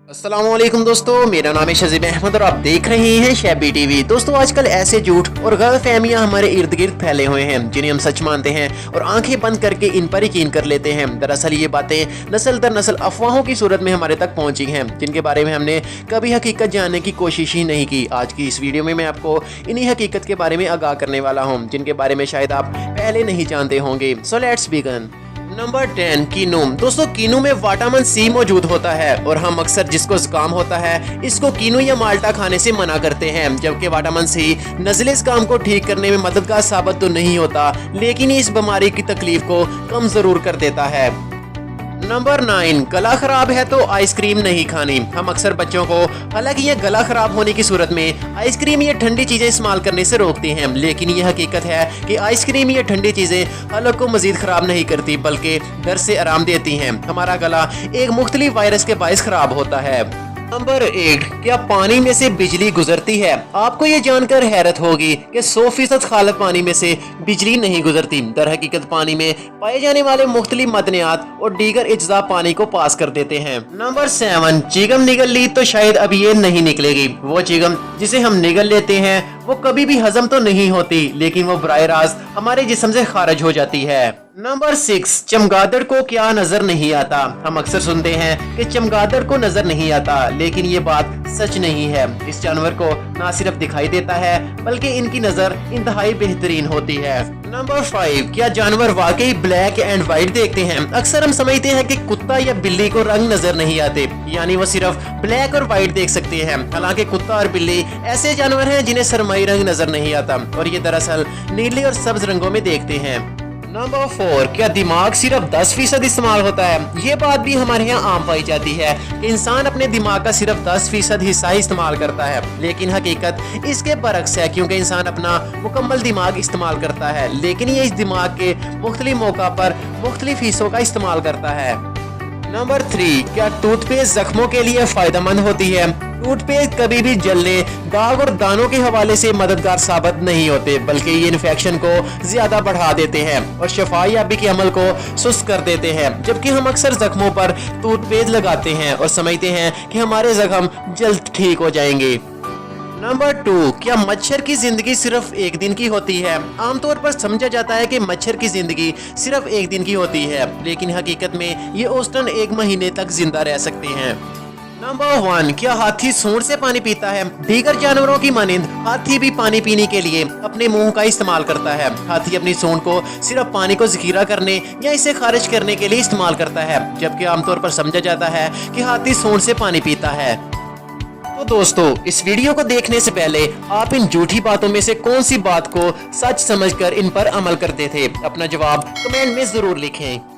अस्सलाम वालेकुम दोस्तों, मेरा नाम है शजीब अहमद और आप देख रहे हैं शैबी टीवी। दोस्तों, आजकल ऐसे झूठ और गलत फहमियां हमारे इर्द गिर्द फैले हुए हैं जिन्हें हम सच मानते हैं और आंखें बंद करके इन पर यकीन कर लेते हैं। दरअसल ये बातें नस्ल दर नस्ल अफवाहों की सूरत में हमारे तक पहुंची हैं जिनके बारे में हमने कभी हकीकत जानने की कोशिश ही नहीं की। आज की इस वीडियो में मैं आपको इन्हीं हकीकत के बारे में आगाह करने वाला हूँ जिनके बारे में शायद आप पहले नहीं जानते होंगे। So let's begin. Number 10, kinnow. दोस्तों, कीनू में विटामिन सी मौजूद होता है और हम अक्सर जिसको जुकाम होता है इसको कीनू या माल्टा खाने से मना करते हैं, जबकि विटामिन सी नज़ले जुकाम को ठीक करने में मददगार साबित तो नहीं होता, लेकिन इस बीमारी की तकलीफ को कम जरूर कर देता है। नंबर 9, गला खराब है तो आइसक्रीम नहीं खानी। हम अक्सर बच्चों को हालांकि ये गला खराब होने की सूरत में आइसक्रीम या ठंडी चीजें इस्तेमाल करने से रोकते हैं, लेकिन ये हकीकत है कि आइसक्रीम या ठंडी चीजें हलक को मजीद खराब नहीं करती बल्कि दर्द से आराम देती हैं। हमारा गला एक मुख्तलिफ वायरस के बायस खराब होता है। नंबर 8, क्या पानी में से बिजली गुजरती है? आपको ये जानकर हैरत होगी कि 100% खालत पानी में से बिजली नहीं गुजरती। दर हकीकत पानी में पाए जाने वाले मुख्तलिफ मदनियात और दीगर अज्जा पानी को पास कर देते हैं। नंबर 7, चिगम निगल ली तो शायद अब ये नहीं निकलेगी। वो चिगम जिसे हम निगल लेते हैं वो कभी भी हजम तो नहीं होती, लेकिन वो बराह रास्त हमारे जिस्म से खारिज हो जाती है। नंबर 6, चमगादड़ को क्या नजर नहीं आता? हम अक्सर सुनते हैं कि चमगादड़ को नजर नहीं आता, लेकिन ये बात सच नहीं है। इस जानवर को ना सिर्फ दिखाई देता है बल्कि इनकी नजर इंतहाई बेहतरीन होती है। नंबर 5, क्या जानवर वाकई ब्लैक एंड व्हाइट देखते हैं? अक्सर हम समझते हैं कि कुत्ता या बिल्ली को रंग नजर नहीं आते, यानी वो सिर्फ ब्लैक और व्हाइट देख सकते हैं। हालांकि कुत्ता और बिल्ली ऐसे जानवर हैं जिन्हें सरमाई रंग नजर नहीं आता और ये दरअसल नीले और सब्ज रंगों में देखते हैं। नंबर 4, क्या दिमाग सिर्फ 10% इस्तेमाल होता है? ये बात भी हमारे यहाँ आम पाई जाती है कि इंसान अपने दिमाग का सिर्फ 10% हिस्सा ही इस्तेमाल करता है, लेकिन हकीकत इसके बरक्स है, क्योंकि इंसान अपना मुकम्मल दिमाग इस्तेमाल करता है, लेकिन ये इस दिमाग के मुख्तलिफ मौका पर मुख्तलिफ हिस्सों का इस्तेमाल करता है। नंबर 3, क्या टूथपेस्ट जख्मों के लिए फायदेमंद होती है? टूथपेस्ट कभी भी जलने, दाग और दानों के हवाले से मददगार साबित नहीं होते, बल्कि ये इन्फेक्शन को ज्यादा बढ़ा देते हैं और शफायाबी के अमल को सुस्त कर देते हैं। जबकि हम अक्सर जख्मों पर टूथपेस्ट लगाते हैं और समझते हैं कि हमारे जख्म जल्द ठीक हो जाएंगे। नंबर 2, क्या मच्छर की जिंदगी सिर्फ एक दिन की होती है? आमतौर पर समझा जाता है कि मच्छर की जिंदगी सिर्फ एक दिन की होती है, लेकिन हकीकत में ये औसतन 1 महीने तक जिंदा रह सकते हैं। नंबर 1, क्या हाथी सूंड से पानी पीता है? दीगर जानवरों की मानिंद हाथी भी पानी पीने के लिए अपने मुंह का इस्तेमाल करता है। हाथी अपनी सूंड को सिर्फ पानी को जखीरा करने या इसे खारिज करने के लिए इस्तेमाल करता है, जबकि आमतौर पर समझा जाता है कि हाथी सूंड से पानी पीता है। तो दोस्तों, इस वीडियो को देखने से पहले आप इन झूठी बातों में से कौन सी बात को सच समझकर इन पर अमल करते थे? अपना जवाब कमेंट में जरूर लिखें।